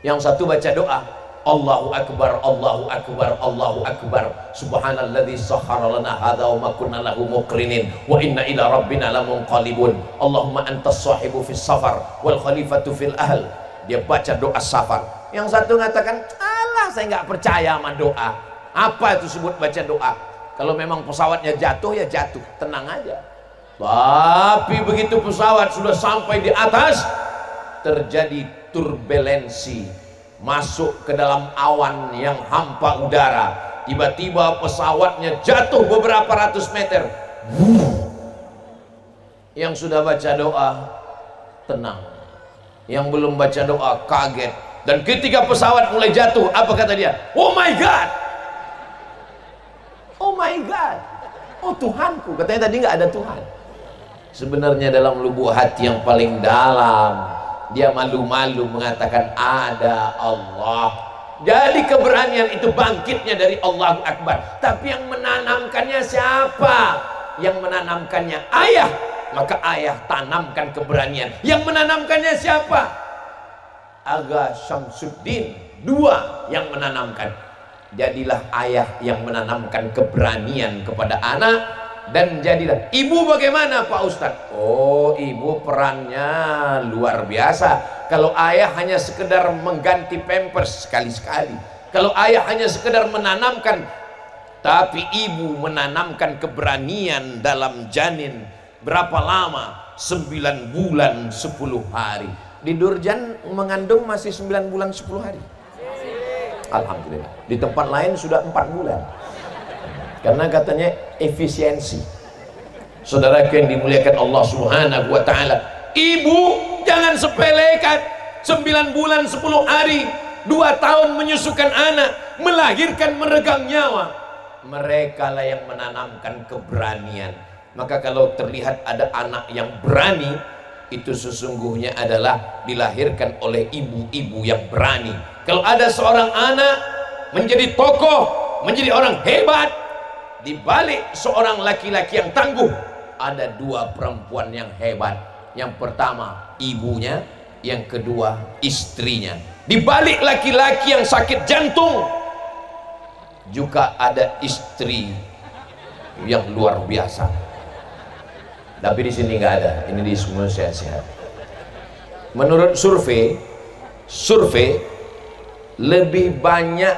yang satu baca doa, Allahu Akbar, Allahu Akbar, Allahu Akbar, Subhanalladzi sakhkhara lana hadza wa ma kunna lahu muqrinin wa inna ila rabbina lamunqalibun. Allahumma antas sahibu fis safar wal khalifatu fil ahl. Dia baca doa safar. Yang satu mengatakan, alah saya nggak percaya sama doa. Apa itu sebut baca doa? Kalau memang pesawatnya jatuh ya jatuh, tenang aja. Tapi begitu pesawat sudah sampai di atas, terjadi turbulensi, masuk ke dalam awan yang hampa udara. Tiba-tiba pesawatnya jatuh beberapa ratus meter. Yang sudah baca doa tenang, yang belum baca doa kaget. Dan ketika pesawat mulai jatuh, apa kata dia? Oh my God, oh my God, oh Tuhanku. Katanya tadi nggak ada Tuhan. Sebenarnya dalam lubuk hati yang paling dalam, dia malu-malu mengatakan ada Allah. Jadi keberanian itu bangkitnya dari Allahu Akbar. Tapi yang menanamkannya siapa? Yang menanamkannya ayah. Maka ayah tanamkan keberanian. Yang menanamkannya siapa? Aga Syamsuddin, dua yang menanamkan. Jadilah ayah yang menanamkan keberanian kepada anak, dan jadilah ibu. Bagaimana Pak Ustadz? Oh, ibu perannya luar biasa. Kalau ayah hanya sekedar mengganti pampers sekali-sekali, kalau ayah hanya sekedar menanamkan, tapi ibu menanamkan keberanian dalam janin. Berapa lama? 9 bulan 10 hari. Di Durjan mengandung masih 9 bulan 10 hari. Alhamdulillah. Di tempat lain sudah 4 bulan. Karena katanya efisiensi. Saudara yang dimuliakan Allah Subhanahu wa taala, ibu jangan sepelekan 9 bulan 10 hari, 2 tahun menyusukan anak, melahirkan, meregang nyawa. Mereka lah yang menanamkan keberanian. Maka kalau terlihat ada anak yang berani, itu sesungguhnya adalah dilahirkan oleh ibu-ibu yang berani. Kalau ada seorang anak menjadi tokoh, menjadi orang hebat, di balik seorang laki-laki yang tangguh, ada 2 perempuan yang hebat. Yang pertama ibunya, yang kedua istrinya. Di balik laki-laki yang sakit jantung, juga ada istri yang luar biasa. Tapi di sini nggak ada, ini di semua sehat-sehat. Menurut survei lebih banyak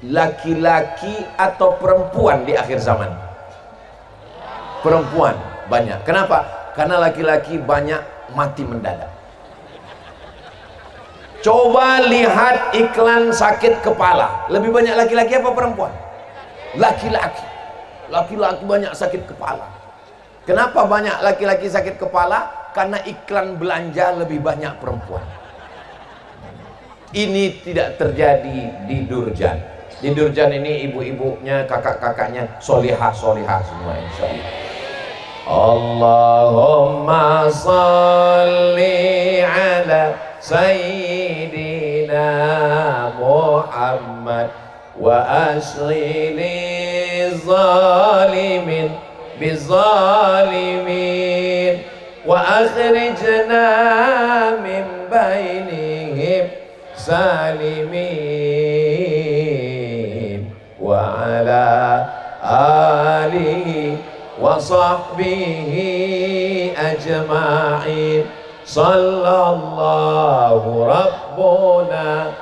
laki-laki atau perempuan di akhir zaman? Perempuan banyak. Kenapa? Karena laki-laki banyak mati mendadak. Coba lihat iklan sakit kepala, lebih banyak laki-laki apa perempuan? Laki-laki. Laki-laki banyak sakit kepala. Kenapa banyak laki-laki sakit kepala? Karena iklan belanja lebih banyak perempuan. Ini tidak terjadi di Durjan. Di Durjan ini ibu-ibunya, kakak-kakaknya solihah-solihah semua, insya Allah. Allahumma salli ala Sayyidina Muhammad وأشغل الظالمين بالظالمين وأخرجنا من بينهم سالمين وعلى آله وصحبه أجمعين صلى الله ربنا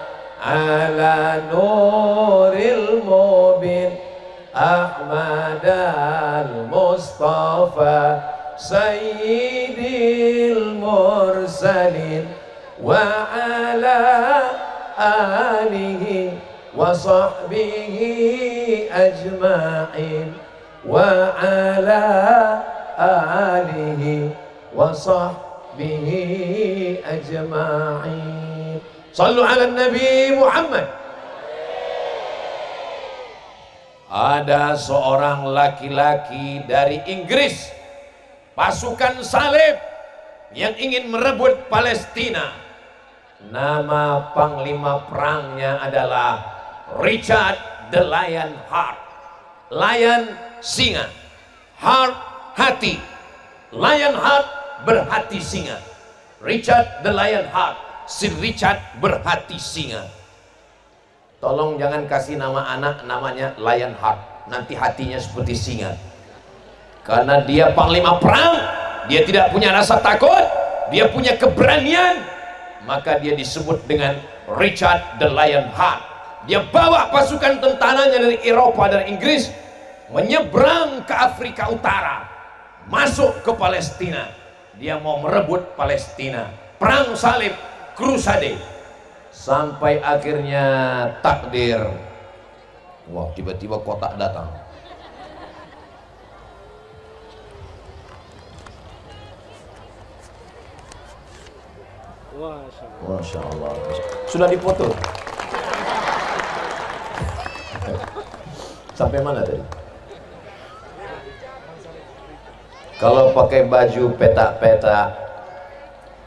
على نور المبين أحمد المصطفى سيد المرسلين وعلى آله وصحبه أجمعين وعلى آله وصحبه أجمعين صلوا على النبي محمد. Ada seorang laki-laki dari Inggris, pasukan salib yang ingin merebut Palestina. Nama panglima perangnya adalah Richard the Lion Heart. Lion singa, heart hati, Lion Heart berhati singa. Richard the Lion Heart, si Richard berhati singa. Tolong jangan kasih nama anak namanya Lion Heart, nanti hatinya seperti singa. Karena dia panglima perang, dia tidak punya rasa takut, dia punya keberanian, maka dia disebut dengan Richard the Lion Heart. Dia bawa pasukan tentaranya dari Eropa, dari Inggris, menyeberang ke Afrika Utara, masuk ke Palestina. Dia mau merebut Palestina, perang salib, krusade. Sampai akhirnya takdir, wah, tiba-tiba kotak datang. Masya Allah. Sudah dipoto. Sampai mana tadi? Kalau pakai baju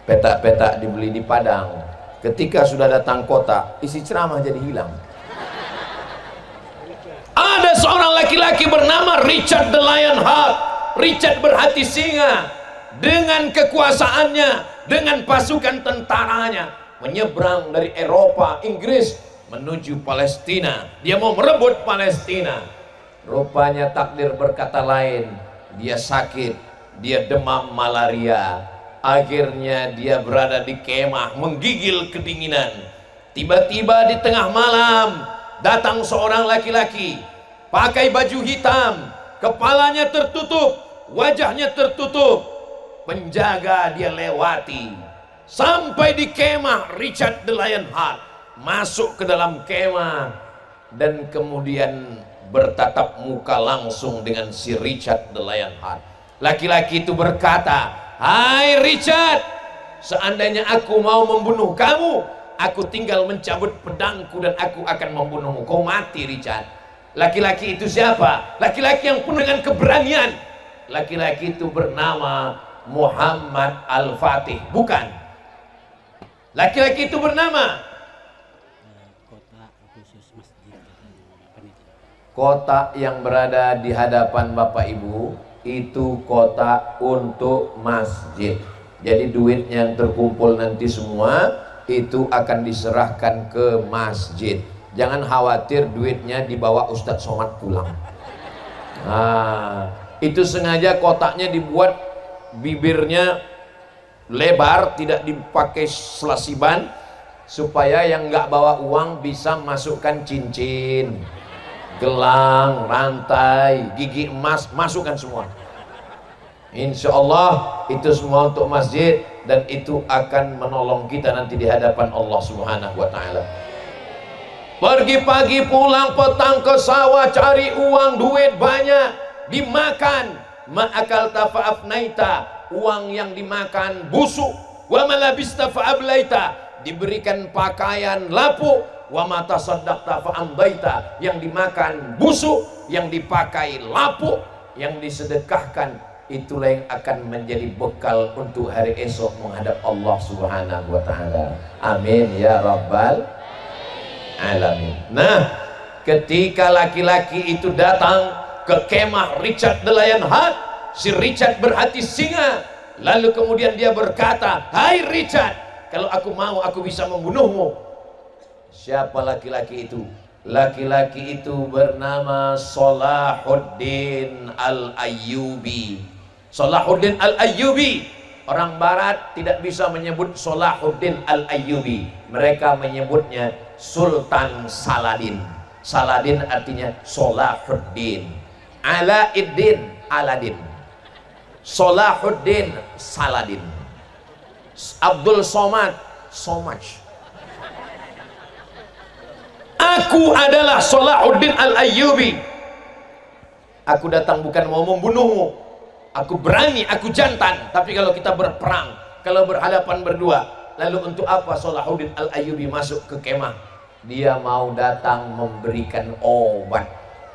petak-petak dibeli di Padang, ketika sudah datang kotak, isi ceramah jadi hilang. Ada seorang laki-laki bernama Richard the Lion Heart. Richard berhati singa. Dengan kekuasaannya, dengan pasukan tentaranya, menyeberang dari Eropa, Inggris, menuju Palestina. Dia mau merebut Palestina. Rupanya takdir berkata lain. Dia sakit, dia demam malaria. Akhirnya dia berada di kemah, menggigil kedinginan. Tiba-tiba di tengah malam datang seorang laki-laki, pakai baju hitam, kepalanya tertutup, wajahnya tertutup. Penjaga dia lewati sampai di kemah Richard the Lion Heart, masuk ke dalam kemah dan kemudian bertatap muka langsung dengan si Richard the Lion Heart. Laki-laki itu berkata, "Hai Richard, seandainya aku mau membunuh kamu, aku tinggal mencabut pedangku dan aku akan membunuhmu. Kau mati, Richard." Laki-laki itu siapa? Laki-laki yang penuh dengan keberanian. Laki-laki itu bernama Muhammad Al-Fatih. Bukan. Laki-laki itu bernama kotak yang berada di hadapan Bapak Ibu itu kotak untuk masjid. Jadi duit yang terkumpul nanti semua itu akan diserahkan ke masjid. Jangan khawatir duitnya dibawa Ustadz Somad pulang. Nah, itu sengaja kotaknya dibuat bibirnya lebar, tidak dipakai selasiban, supaya yang nggak bawa uang bisa masukkan cincin, gelang, rantai, gigi emas, masukkan semua. Insya Allah itu semua untuk masjid, dan itu akan menolong kita nanti di hadapan Allah Subhanahu wa Ta'ala. Pergi pagi pulang petang ke sawah cari uang, duit banyak, dimakan. Ma'akal tafa'afnaita, uang yang dimakan busuk. Wa malabista fa'ablaita, diberikan pakaian lapuk. Wa mata saddaqta fa'amdaita, yang dimakan busuk, yang dipakai lapuk, yang disedekahkan, itulah yang akan menjadi bekal untuk hari esok menghadap Allah Subhanahu wa Ta'ala. Amin ya rabbal alamin. Nah, ketika laki-laki itu datang ke kemah Richard the Lionheart, si Richard berhati singa. Lalu kemudian dia berkata, "Hai Richard, kalau aku mau aku bisa membunuhmu." Siapa laki-laki itu? Laki-laki itu bernama Salahuddin Al-Ayyubi. Salahuddin Al-Ayyubi. Orang barat tidak bisa menyebut Salahuddin Al-Ayyubi. Mereka menyebutnya Sultan Saladin. Saladin artinya Salahuddin. Alaiddin, Aladin. Salahuddin, Saladin. Abdul Somad, Somaj. Aku adalah Salahuddin Al-Ayyubi. Aku datang bukan mau membunuhmu. Aku berani, aku jantan. Tapi kalau kita berperang, kalau berhadapan berdua, lalu untuk apa Salahuddin Al-Ayyubi masuk ke kemah? Dia mau datang memberikan obat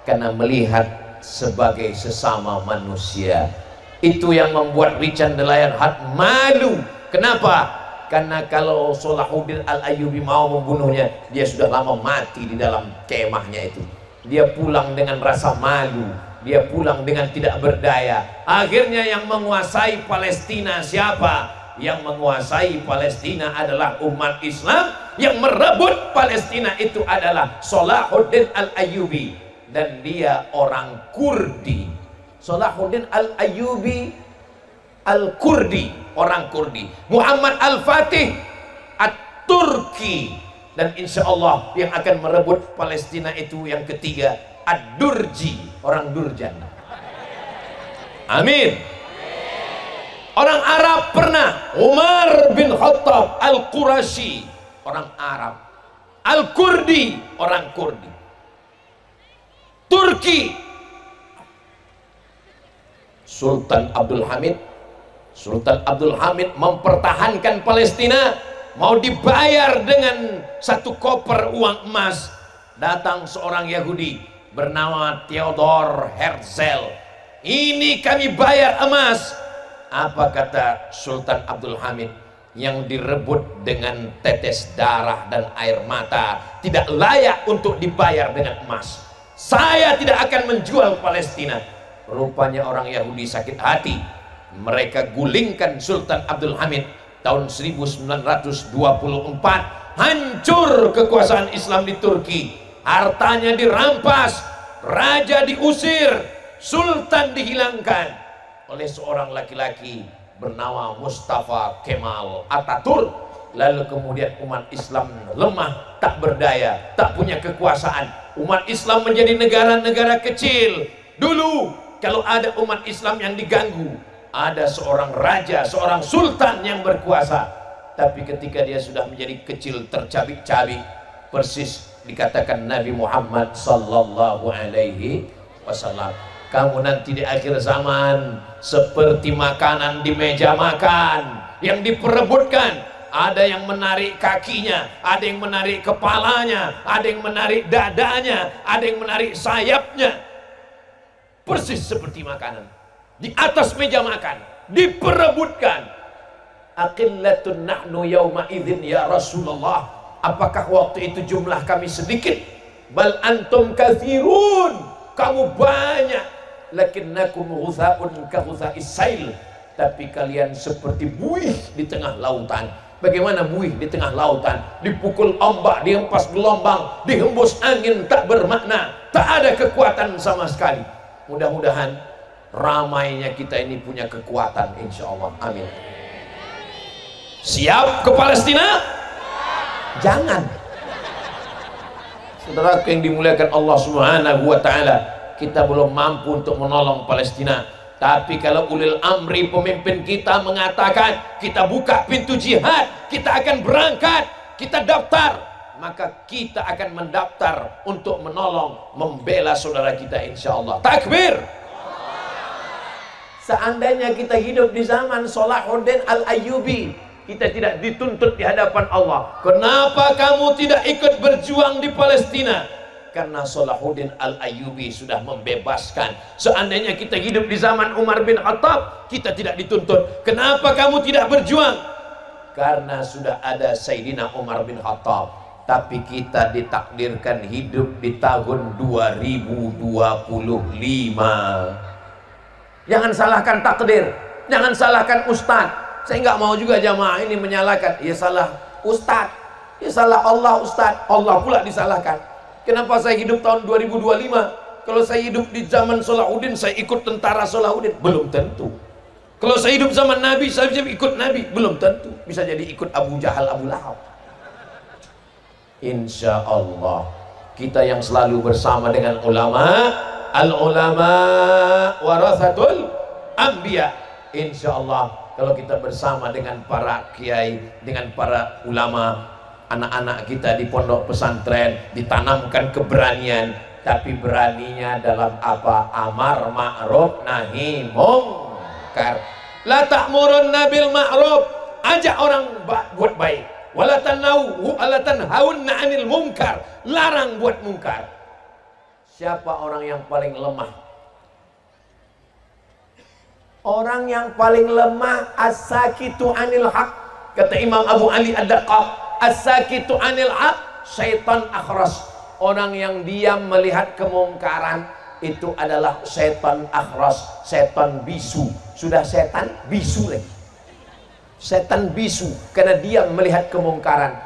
karena melihat sebagai sesama manusia. Itu yang membuat Richard the Lionheart malu. Kenapa? Karena kalau Salahuddin Al-Ayyubi mau membunuhnya, dia sudah lama mati di dalam kemahnya itu. Dia pulang dengan rasa malu. Dia pulang dengan tidak berdaya. Akhirnya yang menguasai Palestina siapa? Yang menguasai Palestina adalah umat Islam. Yang merebut Palestina itu adalah Salahuddin Al-Ayyubi. Dan dia orang Kurdi. Salahuddin Al-Ayyubi Al-Kurdi, orang Kurdi. Muhammad Al-Fatih At-Turki. Dan insya Allah yang akan merebut Palestina itu yang ketiga, Ad-Durji, orang Durjan. Amin. Orang Arab pernah, Umar bin Khattab Al-Qurashi, orang Arab. Al-Kurdi, orang Kurdi. Turki, Sultan Abdul Hamid. Sultan Abdul Hamid mempertahankan Palestina, mau dibayar dengan satu koper uang emas. Datang seorang Yahudi bernama Theodor Herzl. Ini kami bayar emas. Apa kata Sultan Abdul Hamid? Yang direbut dengan tetes darah dan air mata tidak layak untuk dibayar dengan emas. Saya tidak akan menjual Palestina. Rupanya orang Yahudi sakit hati. Mereka gulingkan Sultan Abdul Hamid tahun 1924. Hancur kekuasaan Islam di Turki. Hartanya dirampas, raja diusir, sultan dihilangkan oleh seorang laki-laki bernama Mustafa Kemal Atatürk. Lalu kemudian umat Islam lemah, tak berdaya, tak punya kekuasaan. Umat Islam menjadi negara-negara kecil. Dulu kalau ada umat Islam yang diganggu, ada seorang raja, seorang sultan yang berkuasa. Tapi ketika dia sudah menjadi kecil, tercabik-cabik, persis dikatakan Nabi Muhammad sallallahu alaihi wasallam, kamu nanti di akhir zaman seperti makanan di meja makan yang diperebutkan. Ada yang menarik kakinya, ada yang menarik kepalanya, ada yang menarik dadanya, ada yang menarik sayapnya. Persis seperti makanan di atas meja makan, diperebutkan. Aqillatun nahnu yawma idzin ya Rasulullah. Apakah waktu itu jumlah kami sedikit? Bal antum katsirun, kamu banyak. Lakinnakum ghutha'un ka ghutha'is sail, tapi kalian seperti buih di tengah lautan. Bagaimana buih di tengah lautan? Dipukul ombak, dihempas gelombang, dihembus angin, tak bermakna, tak ada kekuatan sama sekali. Mudah-mudahan ramainya kita ini punya kekuatan, insya Allah. Amin. Siap ke Palestina? Jangan. Saudara yang dimuliakan Allah Subhanahu wa taala, kita belum mampu untuk menolong Palestina. Tapi kalau ulil amri pemimpin kita mengatakan kita buka pintu jihad, kita akan berangkat, kita daftar, maka kita akan mendaftar untuk menolong, membela saudara kita insya Allah. Takbir. Seandainya kita hidup di zaman Salahuddin Al-Ayyubi, kita tidak dituntut di hadapan Allah. Kenapa kamu tidak ikut berjuang di Palestina? Karena Salahuddin Al-Ayyubi sudah membebaskan. Seandainya kita hidup di zaman Umar bin Khattab, kita tidak dituntut. Kenapa kamu tidak berjuang? Karena sudah ada Sayyidina Umar bin Khattab. Tapi kita ditakdirkan hidup di tahun 2025. Jangan salahkan takdir, jangan salahkan ustadz. Saya nggak mau juga jamaah ini menyalahkan. Ya salah ustadz, ya salah Allah ustadz. Allah pula disalahkan. Kenapa saya hidup tahun 2025? Kalau saya hidup di zaman Salahuddin, saya ikut tentara Salahuddin? Belum tentu. Kalau saya hidup zaman Nabi, saya bisa ikut Nabi? Belum tentu. Bisa jadi ikut Abu Jahal, Abu Lahab. Insya Allah kita yang selalu bersama dengan ulama, al-ulama warathatul anbiya. Insya Allah kalau kita bersama dengan para kiai, dengan para ulama, anak-anak kita di pondok pesantren ditanamkan keberanian. Tapi beraninya dalam apa? Amar ma'ruf nahi mungkar. La ta'murunna bil ma'ruf, ajak orang buat baik. Wala tanhaunna 'anil munkar, larang buat mungkar. Siapa orang yang paling lemah? Orang yang paling lemah as-sakitu 'anil haq. Kata Imam Abu Ali Ad-Daqqaq, as-sakitu 'anil haq syaitan akhras. Orang yang diam melihat kemungkaran itu adalah setan akhras, setan bisu. Sudah setan bisu lagi. Setan bisu karena diam melihat kemungkaran.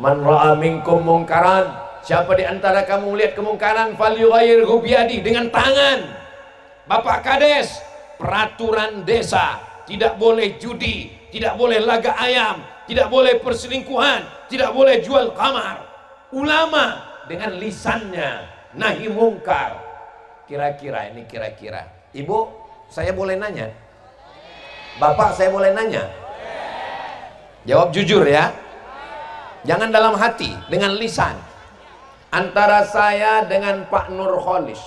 Man ra'a minkum mungkaran, siapa di antara kamu melihat kemungkaran, falyughayyirhu biyadi, dengan tangan. Bapak Kades, peraturan desa tidak boleh judi, tidak boleh laga ayam, tidak boleh perselingkuhan, tidak boleh jual kamar. Ulama dengan lisannya nahi mungkar. Kira-kira ini kira-kira. Ibu, saya boleh nanya? Bapak, saya boleh nanya? Jawab jujur ya. Jangan dalam hati, dengan lisan. Antara saya dengan Pak Nur Kholis,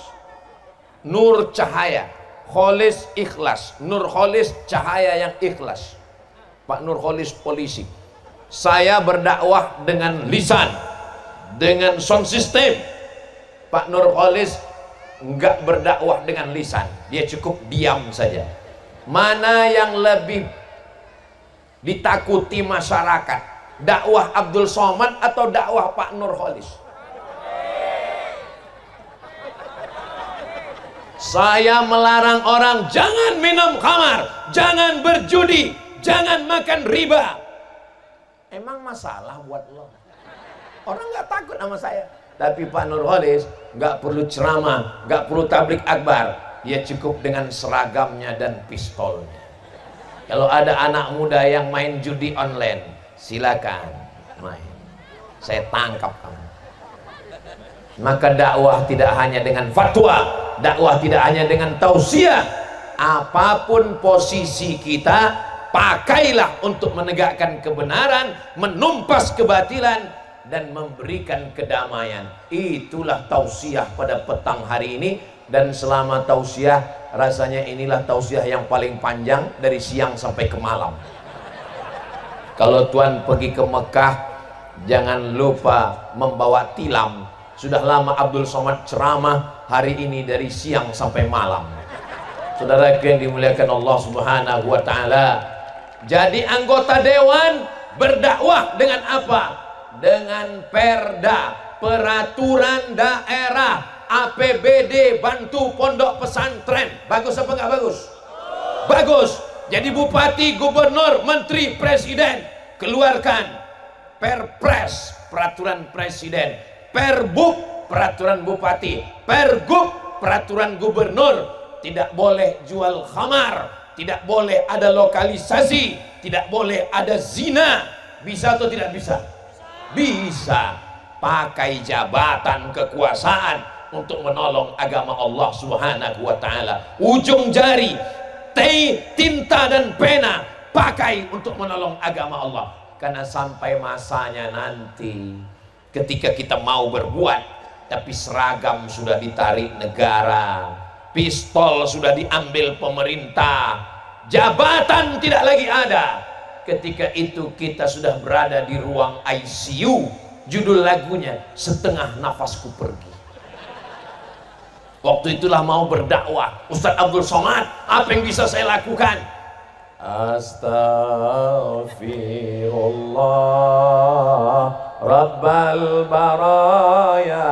Nur cahaya, Kholis ikhlas. Nur Kholis cahaya yang ikhlas. Pak Nur Kholis polisi. Saya berdakwah dengan lisan, dengan sound system. Pak Nur Kholis enggak berdakwah dengan lisan, dia cukup diam saja. Mana yang lebih ditakuti masyarakat, dakwah Abdul Somad atau dakwah Pak Nur Kholis? Saya melarang orang jangan minum khamar, jangan berjudi, jangan makan riba. Emang masalah buat lo? Orang nggak takut sama saya. Tapi Pak Nur Kholis nggak perlu ceramah, nggak perlu tablik akbar. Dia cukup dengan seragamnya dan pistolnya. Kalau ada anak muda yang main judi online, silakan main. Saya tangkap kamu. Maka dakwah tidak hanya dengan fatwa, dakwah tidak hanya dengan tausiah. Apapun posisi kita, pakailah untuk menegakkan kebenaran, menumpas kebatilan, dan memberikan kedamaian. Itulah tausiah pada petang hari ini. Dan selama tausiah, rasanya inilah tausiah yang paling panjang dari siang sampai ke malam. Kalau Tuan pergi ke Mekah, jangan lupa membawa tilam. Sudah lama Abdul Somad ceramah, hari ini dari siang sampai malam. Saudara yang dimuliakan Allah Subhanahu wa Ta'ala, jadi anggota dewan berdakwah dengan apa? Dengan perda, peraturan daerah, APBD, bantu pondok pesantren. Bagus apa nggak bagus? Bagus. Jadi bupati, gubernur, menteri, presiden keluarkan perpres, peraturan presiden, perbuk, peraturan bupati, pergub, peraturan gubernur. Tidak boleh jual khamar, tidak boleh ada lokalisasi, tidak boleh ada zina. Bisa atau tidak bisa? Bisa. Pakai jabatan kekuasaan untuk menolong agama Allah Subhanahu wa Ta'ala. Ujung jari, tinta dan pena pakai untuk menolong agama Allah. Karena sampai masanya nanti ketika kita mau berbuat tapi seragam sudah ditarik negara, pistol sudah diambil pemerintah, jabatan tidak lagi ada. Ketika itu kita sudah berada di ruang ICU. Judul lagunya Setengah Nafasku Pergi. Waktu itulah mau berdakwah. Ustadz Abdul Somad, apa yang bisa saya lakukan? Astaghfirullah Rabbal baraya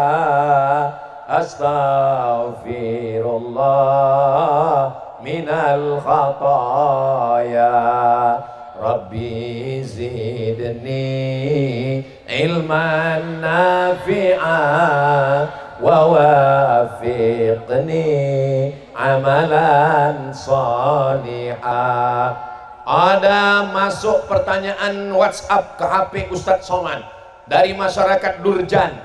astaghfirullah minal khataya Rabbi zidni ilman nafi'an wa wafiqni amalan salihah. Ada masuk pertanyaan WhatsApp ke HP Ustadz Somad dari masyarakat Durjan.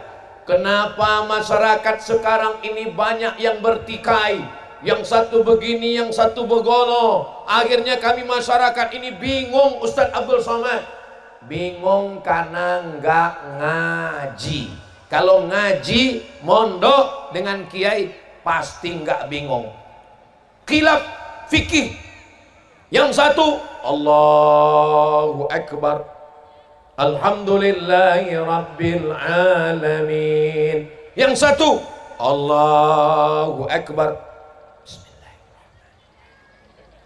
Kenapa masyarakat sekarang ini banyak yang bertikai, yang satu begini, yang satu begono. Akhirnya kami masyarakat ini bingung Ustadz Abdul Somad. Bingung karena nggak ngaji. Kalau ngaji mondok dengan kiai pasti nggak bingung. Khilaf fikih. Yang satu Allahu Akbar Alhamdulillahi Rabbil Alamin. Yang satu Allahu Akbar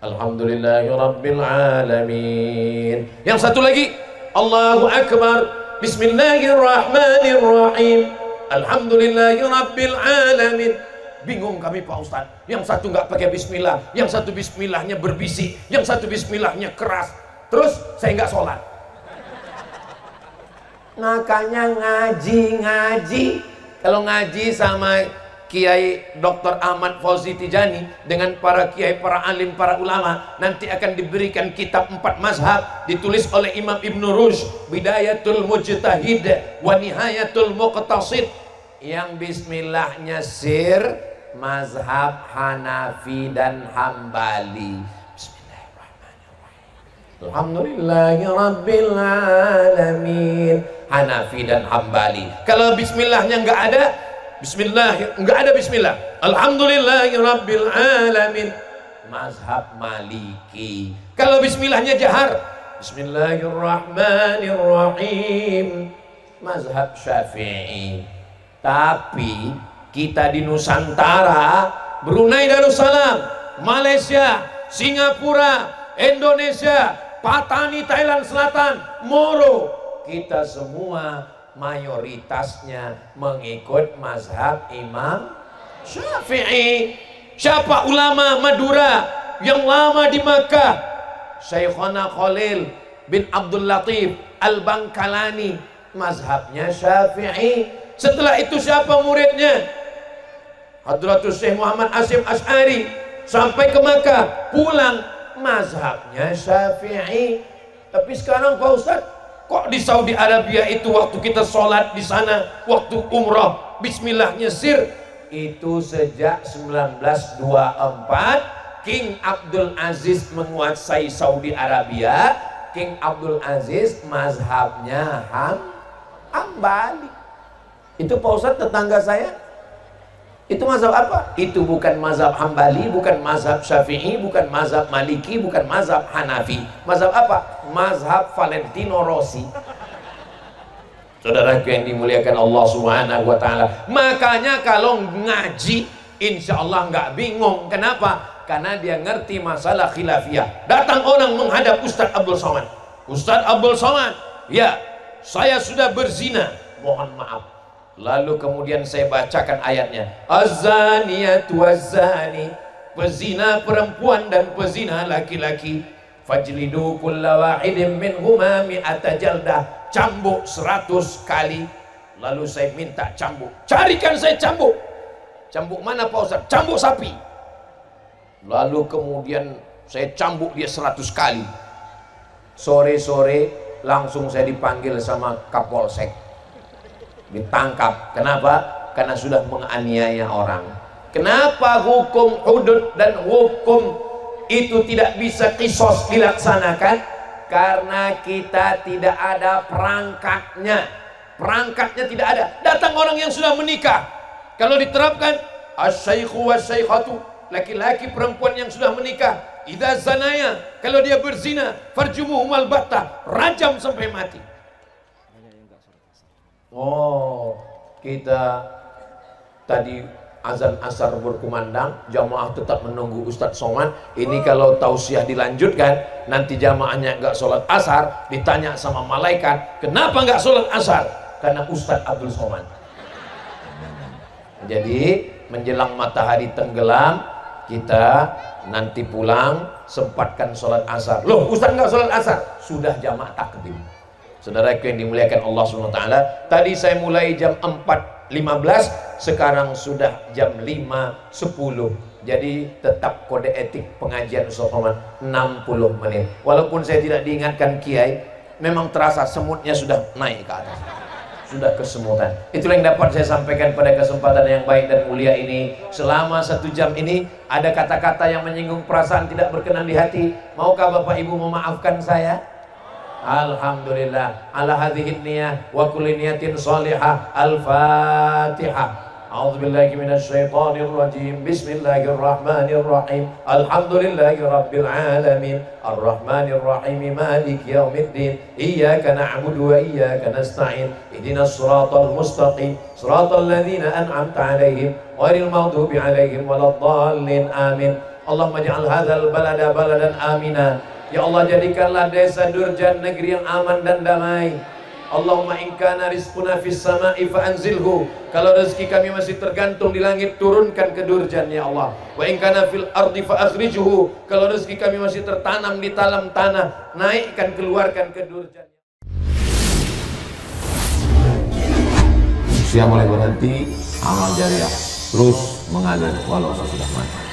Alhamdulillahi Rabbil Alamin. Yang satu lagi Allahu Akbar Bismillahirrahmanirrahim Alhamdulillahi Rabbil Alamin. Bingung kami Pak Ustadz. Yang satu nggak pakai bismillah, yang satu bismillahnya berbisik, yang satu bismillahnya keras. Terus saya nggak sholat. Makanya ngaji. Kalau ngaji sama Kiai Dr. Ahmad Fauzi Tijani dengan para kiai, para alim, para ulama, nanti akan diberikan kitab 4 mazhab ditulis oleh Imam Ibn Rushd, Bidayatul Mujtahid wa Nihayatul Muqtasid. Yang bismillahnya sir mazhab Hanafi dan Hambali. Bismillahirrahmanirrahim. Alhamdulillahi Rabbil Alamin. Hanafi dan Hambali. Kalau bismillahnya nggak ada, nggak ada bismillah. Alhamdulillahi Rabbil Alamin. Mazhab Maliki. Kalau bismillahnya jahar, Bismillahirrahmanirrahim. Mazhab Syafi'i. Tapi kita di Nusantara, Brunei Darussalam, Malaysia, Singapura, Indonesia, Patani, Thailand Selatan, Moro, kita semua mayoritasnya mengikut mazhab Imam Syafi'i. Siapa ulama Madura yang lama di Makkah? Syekhona Khalil bin Abdul Latif Al-Bangkalani, mazhabnya Syafi'i. Setelah itu siapa muridnya? Hadratus Syekh Muhammad Asim Asy'ari. Sampai ke Makkah, pulang, mazhabnya Syafi'i. Tapi sekarang Pak Ustadz, kok di Saudi Arabia itu waktu kita sholat di sana, waktu umrah, bismillahnya sir? Itu sejak 1924 King Abdul Aziz menguasai Saudi Arabia. King Abdul Aziz mazhabnya Hambali. Itu Pak Ustadz tetangga saya. Itu mazhab apa? Itu bukan mazhab Hambali, bukan mazhab Syafi'i, bukan mazhab Maliki, bukan mazhab Hanafi. Mazhab apa? Mazhab Valentino Rossi. Saudaraku yang dimuliakan Allah Subhanahu wa Ta'ala. Makanya kalau ngaji, insya Allah nggak bingung. Kenapa? Karena dia ngerti masalah khilafiyah. Datang orang menghadap Ustadz Abdul Somad. Ustadz Abdul Somad, ya, saya sudah berzina, mohon maaf. Lalu kemudian saya bacakan ayatnya, Az-zaniyatu waz-zani, pezina perempuan dan pezina laki-laki, fajlidu kulla wahidin minhuma mi'ata jaldah, cambuk 100 kali. Lalu saya minta cambuk, carikan saya cambuk. Cambuk mana Pak Ustaz? Cambuk sapi. Lalu kemudian saya cambuk dia 100 kali. Sore-sore langsung saya dipanggil sama Kapolsek, ditangkap. Kenapa? Karena sudah menganiaya orang. Kenapa hukum hudud dan hukum itu tidak bisa qisas dilaksanakan? Karena kita tidak ada perangkatnya. Perangkatnya tidak ada. Datang orang yang sudah menikah, kalau diterapkan asy-syaikhu wasy-syaikhatu, laki-laki perempuan yang sudah menikah, idza zanaya, kalau dia berzina, farjumuhumal batta, rajam sampai mati. Oh, kita tadi azan asar berkumandang, jamaah tetap menunggu Ustadz Somad. Ini kalau tausiah dilanjutkan, nanti jamaahnya nggak sholat asar, ditanya sama malaikat, kenapa nggak sholat asar? karena Ustadz Abdul Somad. Jadi menjelang matahari tenggelam, kita nanti pulang sempatkan sholat asar. Loh, Ustadz nggak sholat asar? Sudah jamaah takdim. Saudaraku yang dimuliakan Allah SWT, tadi saya mulai jam 4.15, sekarang sudah jam 5.10. Jadi tetap kode etik pengajian Ustaz Somad 60 menit. Walaupun saya tidak diingatkan Kiai, memang terasa semutnya sudah naik ke atas, sudah kesemutan. Itulah yang dapat saya sampaikan pada kesempatan yang baik dan mulia ini. Selama 1 jam ini ada kata-kata yang menyinggung perasaan tidak berkenan di hati. Maukah Bapak Ibu memaafkan saya? Alhamdulillah ala hadhihi niyah wa kulli niyatin salihah. Al-Fatihah. A'udzubillahi minasyaitonir rajim. Bismillahirrahmanirrahim. Alhamdulillahi rabbil alamin. Arrahmanir rahim. Maliki yaumiddin. Iyyaka na'budu wa iyyaka nasta'in. Ihdinas siratal mustaqim. Siratal ladzina an'amta 'alaihim ghairil maghdubi 'alaihim waladdallin. Amin. Allahumma ij'al hadzal balada baladan amina. Ya Allah, jadikanlah desa Durjan negeri yang aman dan damai. Allahumma in kana rizquna fis sama'i fa anzilhu. Kalau rezeki kami masih tergantung di langit, turunkan ke Durjan ya Allah. Wa in kana fil ardi fa akhrijhu. Kalau rezeki kami masih tertanam di dalam tanah, naikkan, keluarkan ke Durjan. Usia mulai berhenti, amal jariah terus mengalir walau sudah mati.